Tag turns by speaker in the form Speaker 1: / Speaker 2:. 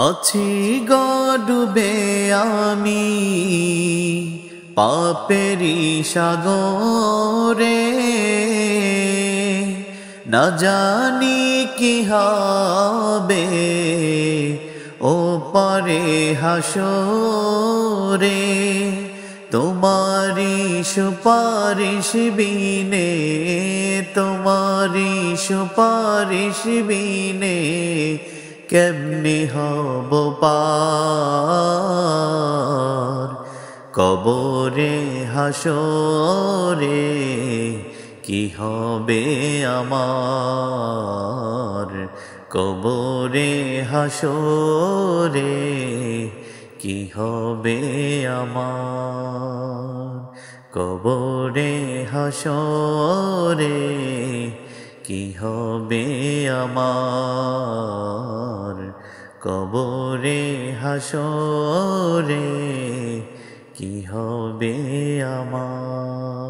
Speaker 1: আছি ডুবে আমি পাপেরি সাগরে, না জানি কি হবে ও পারে হাসরে। তোমারি সুপারিশ বিনে, তোমারি সুপারিশ বিনে কেমনে হব পার। কবরে হাসরে কি হবে আমার, কবরে হাসরে কি হবে আমার, কবরে হাসরে কি হবে আমার, কবরে হাসরে কি হবে আমার।